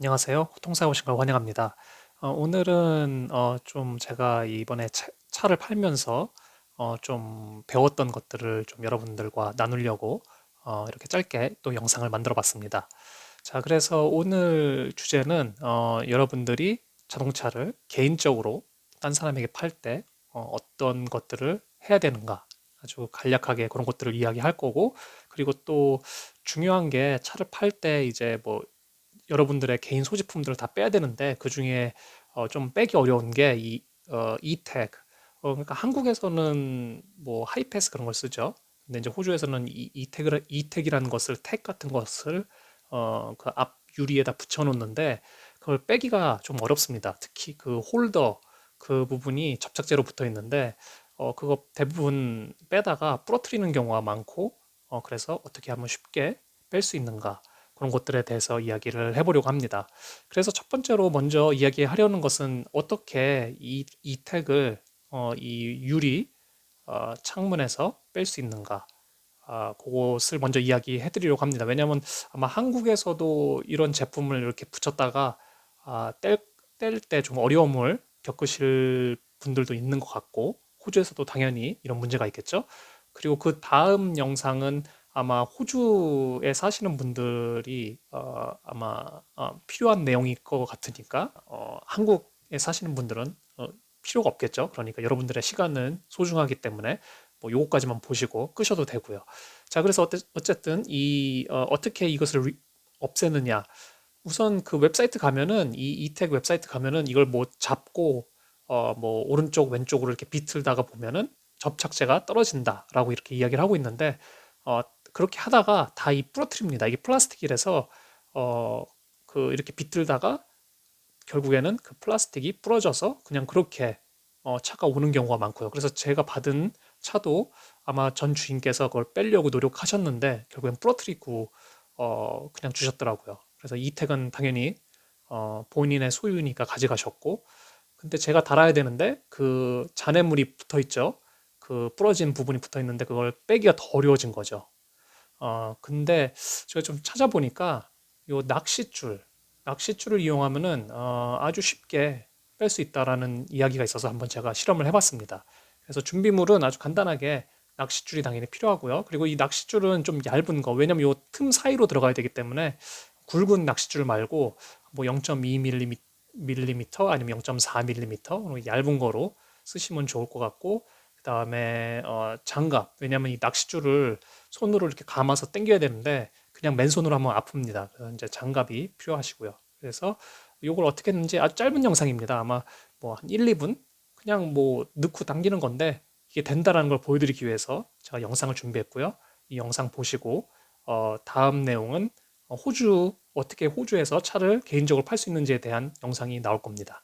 안녕하세요. 호통사에 오신 걸 환영합니다. 오늘은 좀 제가 이번에 차를 팔면서 좀 배웠던 것들을 좀 여러분들과 나누려고 이렇게 짧게 또 영상을 만들어 봤습니다. 자, 그래서 오늘 주제는 여러분들이 자동차를 개인적으로 딴 사람에게 팔 때 어떤 것들을 해야 되는가, 아주 간략하게 그런 것들을 이야기할 거고, 그리고 또 중요한 게 차를 팔 때 이제 뭐 여러분들의 개인 소지품들을 다 빼야 되는데 그중에 좀 빼기 어려운 게 이택. 그러니까 한국에서는 뭐 하이패스 그런 걸 쓰죠. 근데 이제 호주에서는 이택이라는 것을 택 같은 것을 그 앞 유리에다 붙여 놓는데 그걸 빼기가 좀 어렵습니다. 특히 그 홀더 그 부분이 접착제로 붙어 있는데 그거 대부분 빼다가 부러뜨리는 경우가 많고 그래서 어떻게 하면 쉽게 뺄 수 있는가 그런 것들에 대해서 이야기를 해보려고 합니다. 그래서 첫 번째로 먼저 이야기하려는 것은 어떻게 이 택을 이 유리 창문에서 뺄 수 있는가. 그것을 먼저 이야기해 드리려고 합니다. 왜냐하면 아마 한국에서도 이런 제품을 이렇게 붙였다가 뗄 때 좀 어려움을 겪으실 분들도 있는 것 같고, 호주에서도 당연히 이런 문제가 있겠죠. 그리고 그 다음 영상은 아마 호주에 사시는 분들이 아마 필요한 내용일 것 같으니까 한국에 사시는 분들은 필요가 없겠죠. 그러니까 여러분들의 시간은 소중하기 때문에 뭐 요거까지만 보시고 끄셔도 되고요. 자, 그래서 어쨌든 어떻게 이것을 없애느냐. 우선 그 웹사이트 가면은 이 이택 웹사이트 가면은 이걸 뭐 잡고 뭐 오른쪽 왼쪽으로 이렇게 비틀다가 보면은 접착제가 떨어진다라고 이렇게 이야기를 하고 있는데 어 그렇게 하다가 다 부러뜨립니다. 이게 플라스틱이라서 어 그 이렇게 비틀다가 결국에는 그 플라스틱이 부러져서 그냥 그렇게 차가 오는 경우가 많고요. 그래서 제가 받은 차도 아마 전 주인께서 그걸 빼려고 노력하셨는데 결국엔 부러뜨리고 그냥 주셨더라고요. 그래서 이 택은 당연히 본인의 소유니까 가져가셨고, 근데 제가 달아야 되는데 그 잔해물이 붙어 있죠. 그 부러진 부분이 붙어 있는데 그걸 빼기가 더 어려워진 거죠. 근데 제가 좀 찾아보니까 요 낚싯줄을 이용하면은 아주 쉽게 뺄 수 있다라는 이야기가 있어서 한번 제가 실험을 해봤습니다. 그래서 준비물은 아주 간단하게 낚싯줄이 당연히 필요하고요. 그리고 이 낚싯줄은 좀 얇은 거, 왜냐면 요 틈 사이로 들어가야 되기 때문에 굵은 낚싯줄 말고 뭐 0.2mm 아니면 0.4mm 얇은 거로 쓰시면 좋을 것 같고, 그다음에 장갑. 왜냐면 이 낚싯줄을 손으로 이렇게 감아서 당겨야 되는데 그냥 맨손으로 하면 아픕니다. 그래서 이제 장갑이 필요하시고요. 그래서 이걸 어떻게 했는지 아주 짧은 영상입니다. 아마 뭐 한 1, 2분 그냥 뭐 넣고 당기는 건데 이게 된다라는 걸 보여드리기 위해서 제가 영상을 준비했고요. 이 영상 보시고 다음 내용은 어떻게 호주에서 차를 개인적으로 팔 수 있는지에 대한 영상이 나올 겁니다.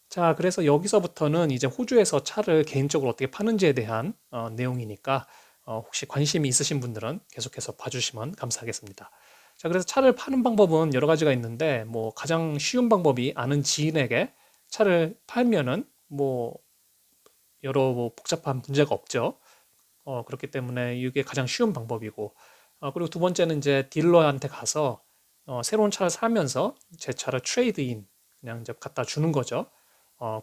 자, 그래서 여기서부터는 이제 호주에서 차를 개인적으로 어떻게 파는지에 대한 내용이니까 혹시 관심이 있으신 분들은 계속해서 봐주시면 감사하겠습니다. 자, 그래서 차를 파는 방법은 여러 가지가 있는데 뭐 가장 쉬운 방법이 아는 지인에게 차를 팔면은 뭐 여러 뭐 복잡한 문제가 없죠. 그렇기 때문에 이게 가장 쉬운 방법이고, 그리고 두 번째는 이제 딜러한테 가서 새로운 차를 사면서 제 차를 트레이드인 그냥 이제 갖다 주는 거죠.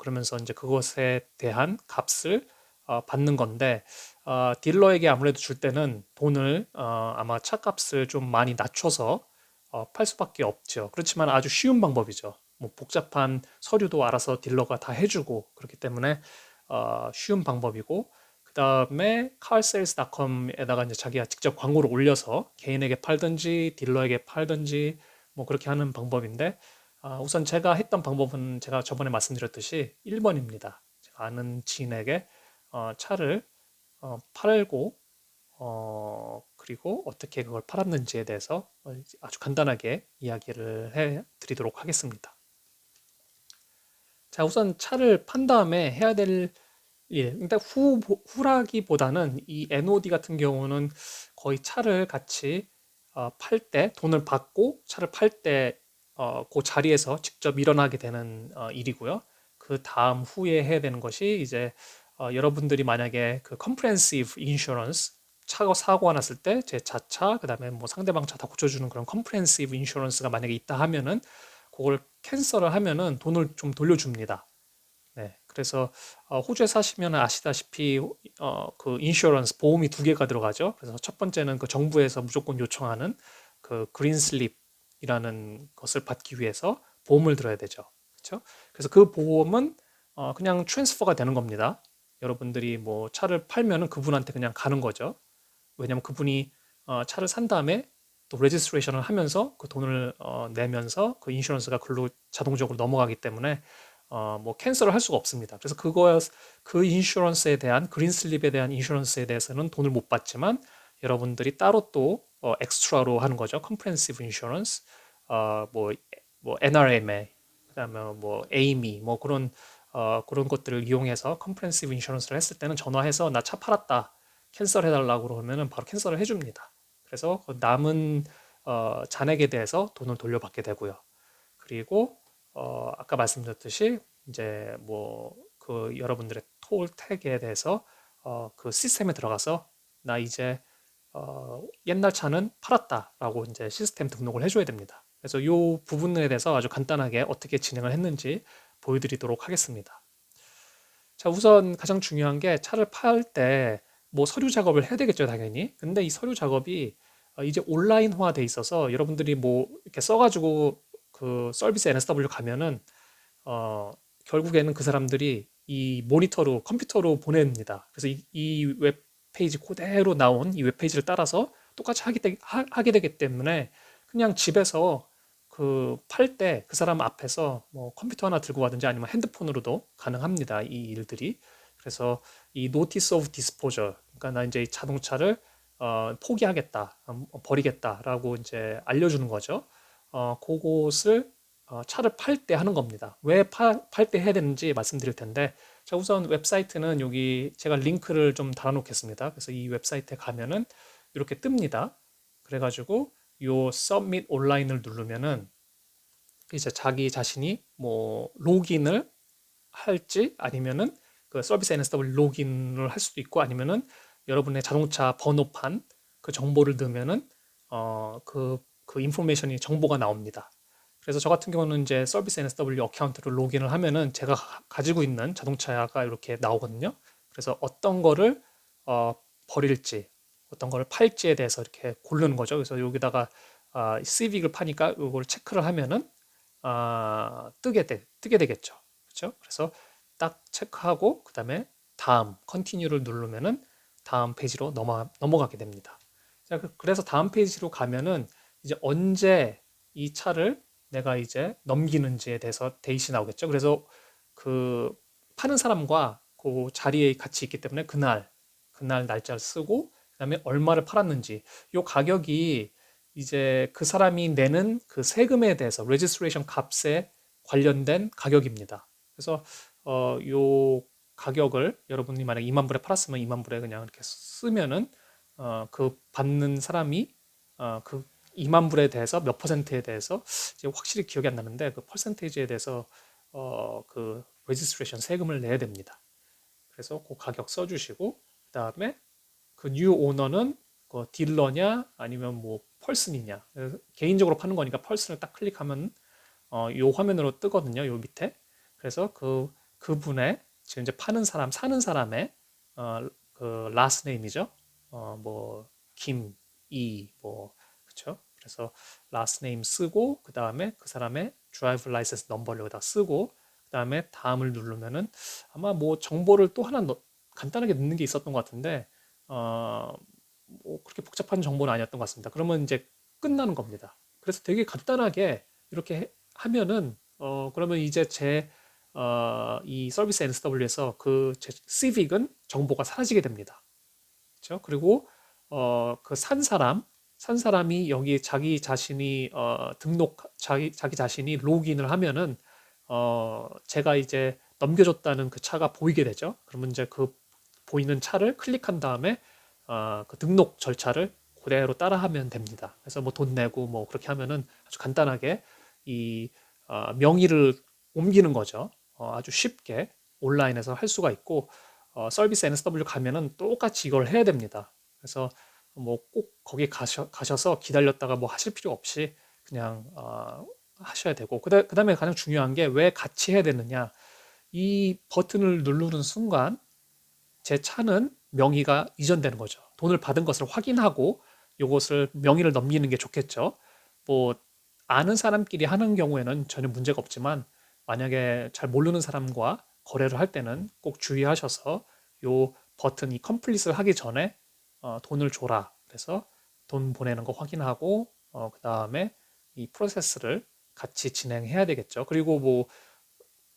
그러면서 이제 그것에 대한 값을 받는 건데, 딜러에게 아무래도 줄 때는 돈을 아마 차값을 좀 많이 낮춰서 팔 수밖에 없죠. 그렇지만 아주 쉬운 방법이죠. 뭐 복잡한 서류도 알아서 딜러가 다 해주고 그렇기 때문에 쉬운 방법이고, 그다음에 carsales.com에다가 이제 자기가 직접 광고를 올려서 개인에게 팔든지 딜러에게 팔든지 뭐 그렇게 하는 방법인데, 우선 제가 했던 방법은 제가 저번에 말씀드렸듯이 1번입니다. 제가 아는 지인에게 차를 팔고 그리고 어떻게 그걸 팔았는지에 대해서 아주 간단하게 이야기를 해 드리도록 하겠습니다. 자, 우선 차를 판 다음에 해야 될 일, 근데 후라기보다는 이 NOD 같은 경우는 거의 차를 같이 팔 때, 돈을 받고 차를 팔 때, 그 자리에서 직접 일어나게 되는 일이고요. 그 다음 후에 해야 되는 것이 이제 여러분들이 만약에 그 comprehensive insurance, 차가 사고가 났을 때 제 자차, 그다음에 뭐 상대방 차 다 고쳐주는 그런 comprehensive insurance가 만약에 있다 하면은 그걸 캔슬을 하면은 돈을 좀 돌려줍니다. 네, 그래서 호주에 사시면 아시다시피 그 인슈어런스 보험이 두 개가 들어가죠. 그래서 첫 번째는 그 정부에서 무조건 요청하는 그 그린 슬립이라는 것을 받기 위해서 보험을 들어야 되죠. 그렇죠? 그래서 그 보험은 그냥 트랜스퍼가 되는 겁니다. 여러분들이 뭐 차를 팔면은 그분한테 그냥 가는 거죠. 왜냐면 그분이 차를 산 다음에 또 레지스트레이션을 하면서 그 돈을 내면서 그 인슈런스가 글로 자동적으로 넘어가기 때문에 뭐 캔슬을 할 수가 없습니다. 그래서 그 인슈런스에 대한 그린슬립에 대한 인슈런스에 대해서는 돈을 못 받지만 여러분들이 따로 또 엑스트라로 하는 거죠. 컴프렌시브 인슈런스, 뭐, 뭐 NRMA, 그다음에 뭐 에이미, 뭐 그런 것들을 이용해서 컴프렌시브 인슈런스를 했을 때는 전화해서 나 차 팔았다, 캔슬 해달라고 그러면은 바로 캔슬을 해줍니다. 그래서 그 남은 잔액에 대해서 돈을 돌려받게 되고요. 그리고 아까 말씀드렸듯이 이제 뭐 그 여러분들의 톨 택에 대해서 그 시스템에 들어가서 나 이제 옛날 차는 팔았다라고 이제 시스템 등록을 해줘야 됩니다. 그래서 이 부분에 대해서 아주 간단하게 어떻게 진행을 했는지 보여드리도록 하겠습니다. 자, 우선 가장 중요한 게 차를 팔 때 뭐 서류 작업을 해야 되겠죠, 당연히. 근데 이 서류 작업이 이제 온라인화 돼 있어서 여러분들이 뭐 이렇게 써가지고 그 서비스 NSW 가면은 어, 결국에는 그 사람들이 이 모니터로 컴퓨터로 보냅니다. 그래서 이 웹페이지 그대로 나온 이 웹페이지를 따라서 똑같이 하게 되기 때문에 그냥 집에서 그 팔 때 그 사람 앞에서 뭐 컴퓨터 하나 들고 가든지 아니면 핸드폰으로도 가능합니다. 이 일들이. 그래서 이 노티스 오브 디스포저, 그러니까 나 이제 이 자동차를 포기하겠다, 버리겠다라고 이제 알려주는 거죠. 그것을 차를 팔 때 하는 겁니다. 왜 팔 때 해야 되는지 말씀드릴 텐데, 자, 우선 웹사이트는 여기 제가 링크를 좀 달아놓겠습니다. 그래서 이 웹사이트에 가면은 이렇게 뜹니다. 그래가지고 요 Submit Online을 누르면은 이제 자기 자신이 뭐 로그인을 할지 아니면은 그 서비스 NSW 로그인을 할 수도 있고 아니면은 여러분의 자동차 번호판 그 정보를 넣으면은 그 인포메이션이 정보가 나옵니다. 그래서 저 같은 경우는 이제 서비스 NSW 어카운트를 로그인을 하면은 제가 가지고 있는 자동차가 이렇게 나오거든요. 그래서 어떤 거를 어, 버릴지, 어떤 거를 팔지에 대해서 이렇게 고르는 거죠. 그래서 여기다가 시빅을 파니까 이걸 체크를 하면은 뜨게 되겠죠. 그렇죠? 그래서 딱 체크하고 그다음에 다음 컨티뉴를 누르면은 다음 페이지로 넘어가게 됩니다. 자, 그래서 다음 페이지로 가면은 이제 언제 이 차를 내가 이제 넘기는지에 대해서 데이시 나오겠죠. 그래서 그 파는 사람과 그 자리에 같이 있기 때문에 그날 날짜를 쓰고 그다음에 얼마를 팔았는지 요 가격이 이제 그 사람이 내는 그 세금에 대해서 레지스트레이션 값에 관련된 가격입니다. 그래서 요 가격을 여러분이 만약 2만 불에 팔았으면 2만 불에 그냥 이렇게 쓰면은 그 받는 사람이 그 2만 불에 대해서 몇 퍼센트에 대해서 이제 확실히 기억이 안 나는데 그 퍼센테이지에 대해서 그 레지스트레이션 세금을 내야 됩니다. 그래서 그 가격 써주시고 그다음에 그 뉴 오너는 그 딜러냐 아니면 뭐 펄슨이냐 개인적으로 파는 거니까 펄슨을 딱 클릭하면 요 화면으로 뜨거든요. 요 밑에. 그래서 그분의 지금 이제 파는 사람 사는 사람의 그 라스트 네임이죠. 뭐 김이 뭐 그렇죠. 그래서 라스트 네임 쓰고 그 다음에 그 사람의 드라이브 라이센스 넘버를 여기다 쓰고 그 다음에 다음을 누르면은 아마 뭐 정보를 또 하나 간단하게 넣는 게 있었던 것 같은데 어, 뭐 그렇게 복잡한 정보는 아니었던 것 같습니다. 그러면 이제 끝나는 겁니다. 그래서 되게 간단하게 이렇게 하면은 그러면 이제 이 서비스 NSW에서 그 제 시빅은 정보가 사라지게 됩니다. 그렇죠? 그리고 그 산 사람이 여기 자기 자신이 자기 자신이 로그인을 하면은 제가 이제 넘겨줬다는 그 차가 보이게 되죠. 그러면 이제 그 보이는 차를 클릭한 다음에 그 등록 절차를 그대로 따라하면 됩니다. 그래서 뭐 돈 내고 뭐 그렇게 하면은 아주 간단하게 이 명의를 옮기는 거죠. 아주 쉽게 온라인에서 할 수가 있고 서비스 NSW 가면은 똑같이 이걸 해야 됩니다. 그래서 뭐 꼭 거기 가셔서 기다렸다가 뭐 하실 필요 없이 그냥 하셔야 되고 그다음에 가장 중요한 게 왜 같이 해야 되느냐 이 버튼을 누르는 순간 제 차는 명의가 이전되는 거죠. 돈을 받은 것을 확인하고 요것을 명의를 넘기는 게 좋겠죠. 뭐 아는 사람끼리 하는 경우에는 전혀 문제가 없지만 만약에 잘 모르는 사람과 거래를 할 때는 꼭 주의하셔서 요 버튼 이 컴플릿을 하기 전에 돈을 줘라. 그래서 돈 보내는 거 확인하고 그 다음에 이 프로세스를 같이 진행해야 되겠죠. 그리고 뭐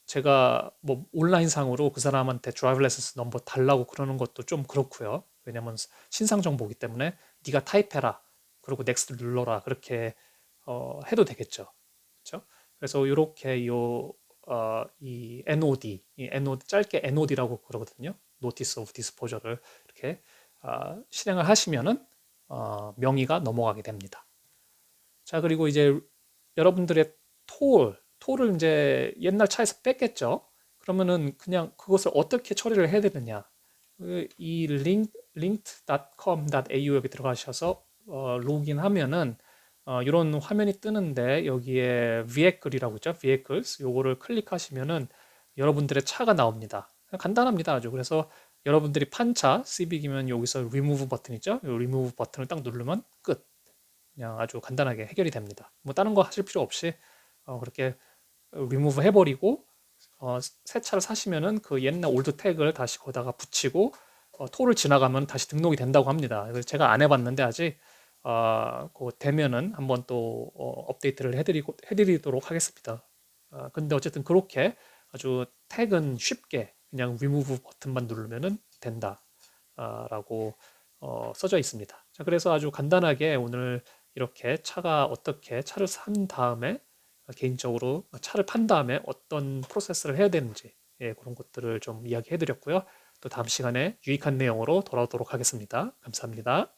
제가 뭐 온라인상으로 그 사람한테 드라이브 라이선스 넘버 달라고 그러는 것도 좀 그렇고요. 왜냐면 신상 정보기 때문에 네가 타입해라. 그리고 넥스트 눌러라. 그렇게 해도 되겠죠. 그렇죠? 그래서 이렇게 이 NOD, 이 NOD 짧게 NOD라고 그러거든요. Notice of Disposal을 이렇게 실행을 하시면은 명의가 넘어가게 됩니다. 자, 그리고 이제 여러분들의 톨을 이제 옛날 차에서 뺐겠죠. 그러면은 그냥 그것을 어떻게 처리를 해야 되느냐. 이 linked.com.au 여기 들어가셔서 로그인하면은 이런 화면이 뜨는데 여기에 vehicle이라고 있죠. vehicles 요거를 클릭하시면은 여러분들의 차가 나옵니다. 간단합니다. 아주. 그래서 여러분들이 판 차 시빅이면 여기서 remove 버튼 있죠. 이 remove 버튼을 딱 누르면 끝. 그냥 아주 간단하게 해결이 됩니다. 뭐 다른 거 하실 필요 없이 그렇게 리무브 해버리고 새 차를 사시면은 그 옛날 올드 태그를 다시 거기다가 붙이고 톨을 지나가면 다시 등록이 된다고 합니다. 그래서 제가 안 해봤는데 아직 그 되면은 한번 또 업데이트를 해드리도록 하겠습니다. 근데 어쨌든 그렇게 아주 태그는 쉽게 그냥 리무브 버튼만 누르면은 된다. 라고 써져 있습니다. 자, 그래서 아주 간단하게 오늘 이렇게 차를 산 다음에 개인적으로 차를 판 다음에 어떤 프로세스를 해야 되는지 그런 것들을 좀 이야기해 드렸고요. 또 다음 시간에 유익한 내용으로 돌아오도록 하겠습니다. 감사합니다.